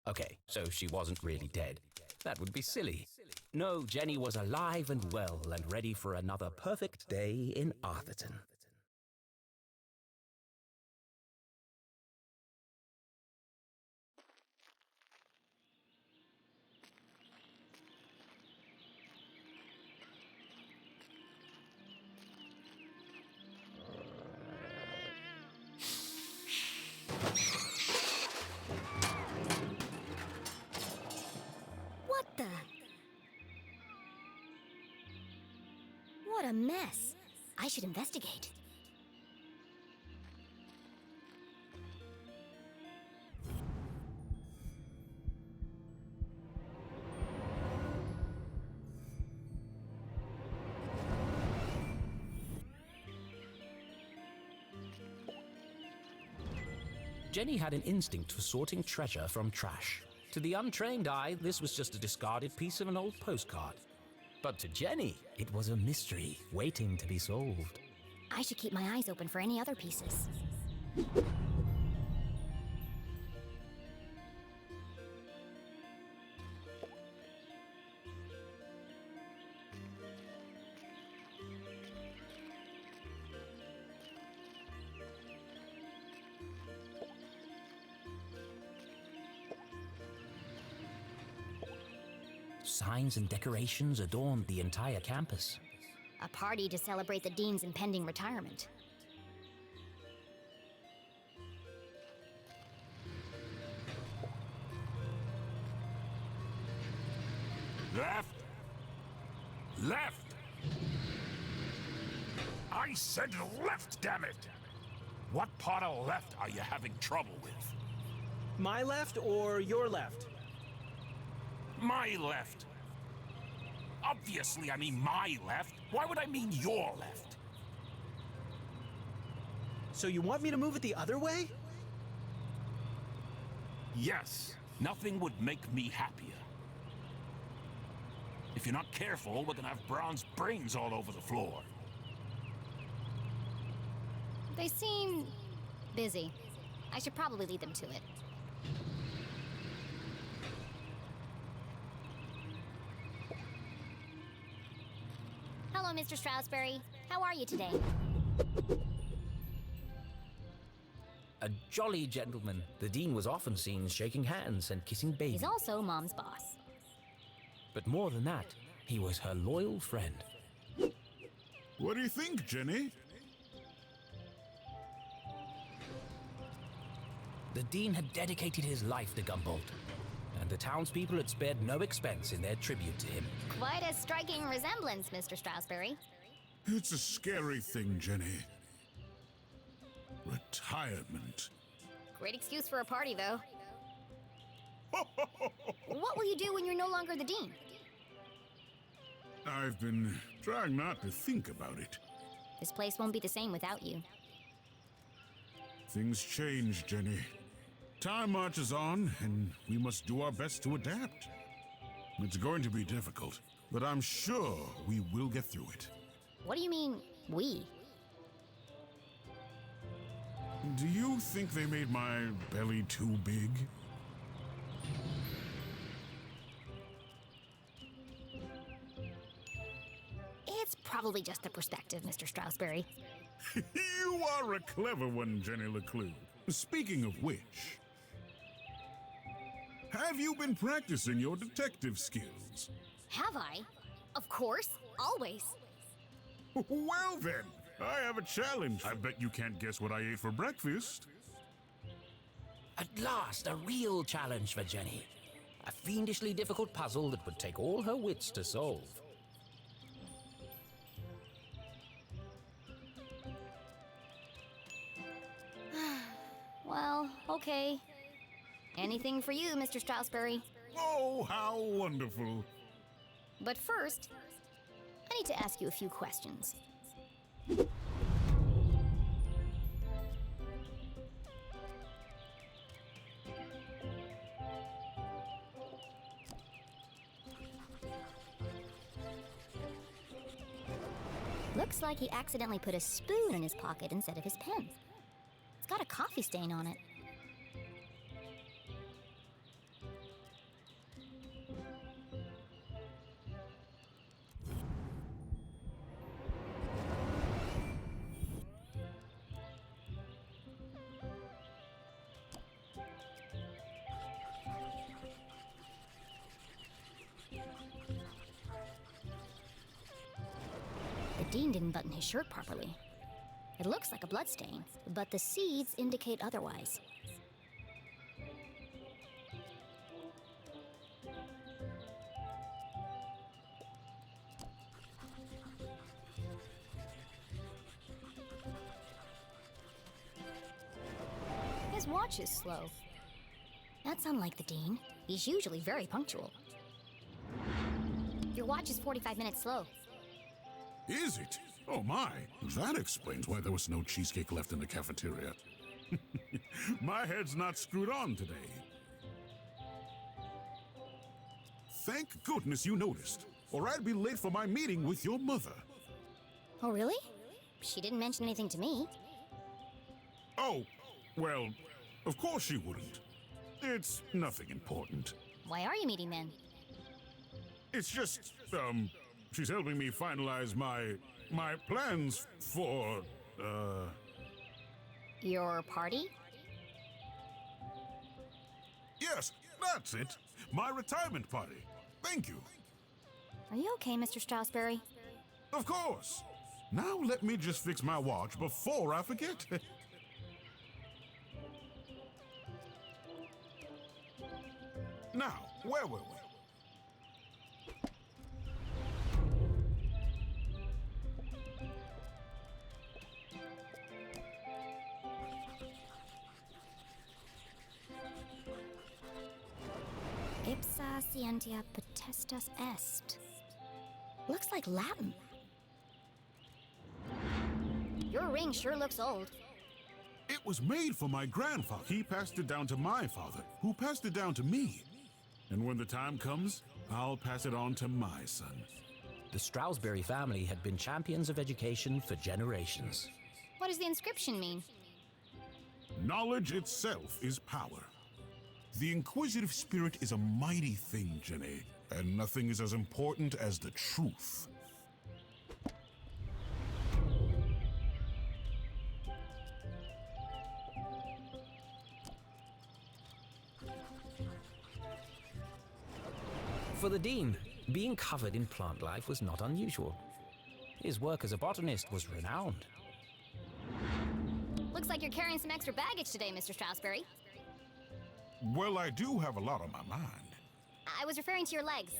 Okay, so she wasn't really dead. That would be silly. No, Jenny was alive and well and ready for another perfect day in Arthurton. What the? What a mess. I should investigate. Jenny had an instinct for sorting treasure from trash. To the untrained eye, this was just a discarded piece of an old postcard. But to Jenny, it was a mystery waiting to be solved. I should keep my eyes open for any other pieces. Signs and decorations adorned the entire campus. A party to celebrate the dean's impending retirement. Left! Left! I said left, damn it! What part of left are you having trouble with? My left or your left? My left. Obviously, I mean my left. Why would I mean your left? So you want me to move it the other way? Yes, nothing would make me happier. If you're not careful, we're gonna have bronze brains all over the floor. They seem busy. I should probably lead them to it. Hello, Mr. Strausberry. How are you today? A jolly gentleman, the dean was often seen shaking hands and kissing babies. He's also Mom's boss. But more than that, he was her loyal friend. What do you think, Jenny? The dean had dedicated his life to Gumboldt, and the townspeople had spared no expense in their tribute to him. Quite a striking resemblance, Mr. Strausberry. It's a scary thing, Jenny. Retirement. Great excuse for a party, though. What will you do when you're no longer the dean? I've been trying not to think about it. This place won't be the same without you. Things change, Jenny. Time marches on, and we must do our best to adapt. It's going to be difficult, but I'm sure we will get through it. What do you mean, we? Do you think they made my belly too big? It's probably just the perspective, Mr. Strausberry. You are a clever one, Jenny LeClue. Speaking of which, have you been practicing your detective skills? Have I? Of course, always. Well then, I have a challenge. I bet you can't guess what I ate for breakfast. At last, a real challenge for Jenny. A fiendishly difficult puzzle that would take all her wits to solve. Well, okay. Anything for you, Mr. Strausberry. Oh, how wonderful. But first, I need to ask you a few questions. Looks like he accidentally put a spoon in his pocket instead of his pen. It's got a coffee stain on it. Dean didn't button his shirt properly. It looks like a bloodstain, but the seeds indicate otherwise. His watch is slow. That's unlike the Dean. He's usually very punctual. Your watch is 45 minutes slow. Is it? Oh my, that explains why there was no cheesecake left in the cafeteria. My head's not screwed on today. Thank goodness you noticed, or I'd be late for my meeting with your mother. Oh, really? She didn't mention anything to me. Oh, well, of course she wouldn't. It's nothing important. Why are you meeting then? It's just, she's helping me finalize my plans for, Your party? Yes, that's it. My retirement party. Thank you. Are you okay, Mr. Strausberry? Of course. Now let me just fix my watch before I forget. Now, where were we? Ipsa scientia potestas est. Looks like Latin. Your ring sure looks old. It was made for my grandfather. He passed it down to my father, who passed it down to me. And when the time comes, I'll pass it on to my son. The Strausberry family had been champions of education for generations. What does the inscription mean? Knowledge itself is power. The inquisitive spirit is a mighty thing, Jenny, and nothing is as important as the truth. For the Dean, being covered in plant life was not unusual. His work as a botanist was renowned. Looks like you're carrying some extra baggage today, Mr. Strausberry. Well, I do have a lot on my mind. I was referring to your legs.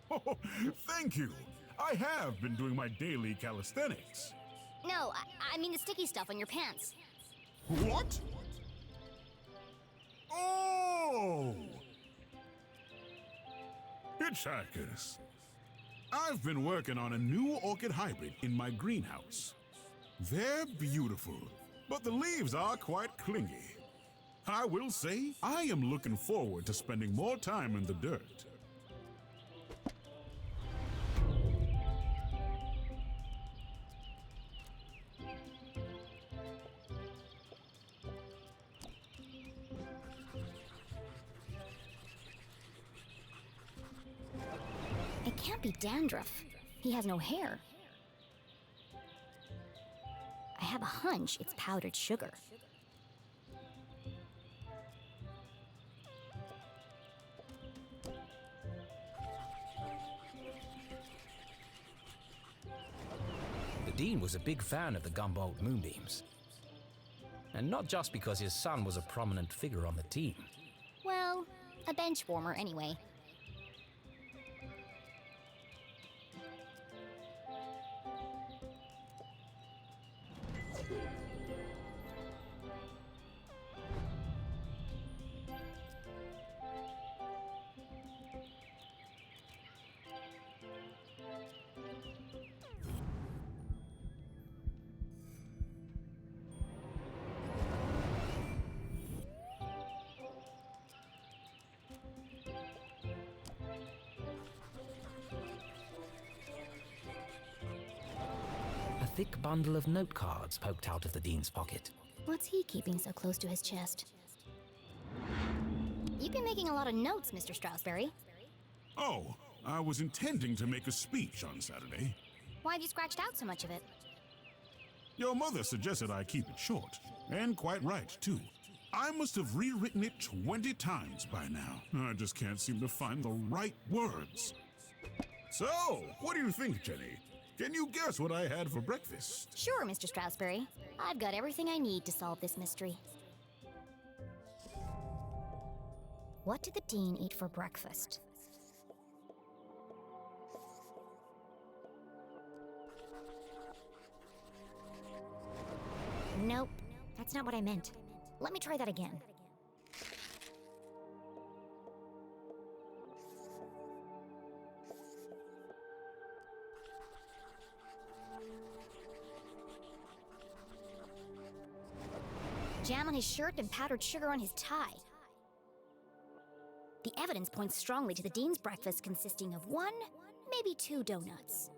Oh, thank you. I have been doing my daily calisthenics. No, I mean the sticky stuff on your pants. What? Oh! Hitchhikers. I've been working on a new orchid hybrid in my greenhouse. They're beautiful, but the leaves are quite clingy. I will say, I am looking forward to spending more time in the dirt. It can't be dandruff. He has no hair. I have a hunch it's powdered sugar. The Dean was a big fan of the Gumboldt moonbeams. And not just because his son was a prominent figure on the team. Well, a bench warmer anyway. A thick bundle of note cards poked out of the Dean's pocket. What's he keeping so close to his chest? You've been making a lot of notes, Mr. Strausberry. Oh, I was intending to make a speech on Saturday. Why have you scratched out so much of it? Your mother suggested I keep it short, and quite right, too. I must have rewritten it 20 times by now. I just can't seem to find the right words. So, what do you think, Jenny? Can you guess what I had for breakfast? Sure, Mr. Strausberry. I've got everything I need to solve this mystery. What did the Dean eat for breakfast? Nope, that's not what I meant. Let me try that again. Jam on his shirt and powdered sugar on his tie. The evidence points strongly to the Dean's breakfast consisting of 1, maybe 2 donuts.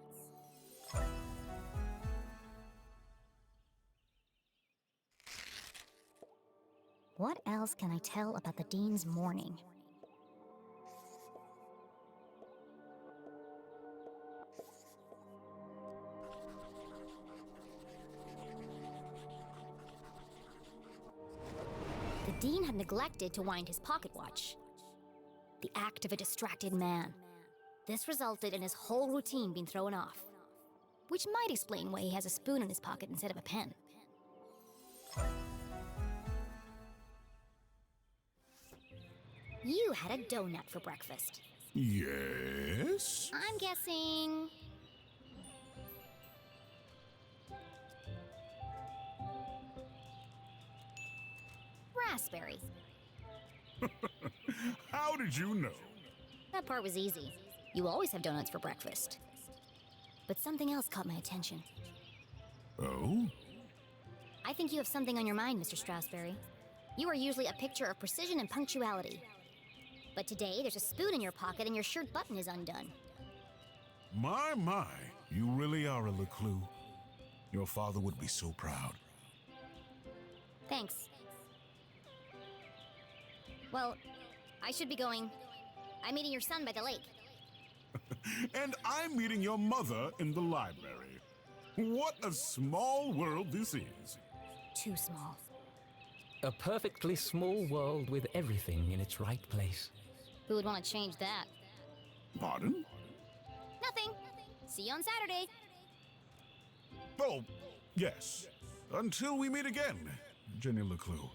What else can I tell about the Dean's morning? The Dean had neglected to wind his pocket watch. The act of a distracted man. This resulted in his whole routine being thrown off, which might explain why he has a spoon in his pocket instead of a pen. You had a donut for breakfast. Yes? I'm guessing... raspberry. How did you know? That part was easy. You always have donuts for breakfast. But something else caught my attention. Oh? I think you have something on your mind, Mr. Strausberry. You are usually a picture of precision and punctuality. But today, there's a spoon in your pocket and your shirt button is undone. My, you really are a LeClue. Your father would be so proud. Thanks. Well, I should be going. I'm meeting your son by the lake. And I'm meeting your mother in the library. What a small world this is. Too small. A perfectly small world with everything in its right place. Who would want to change that? Pardon? Nothing. See you on Saturday. Oh, yes. Until we meet again, Jenny LeClue.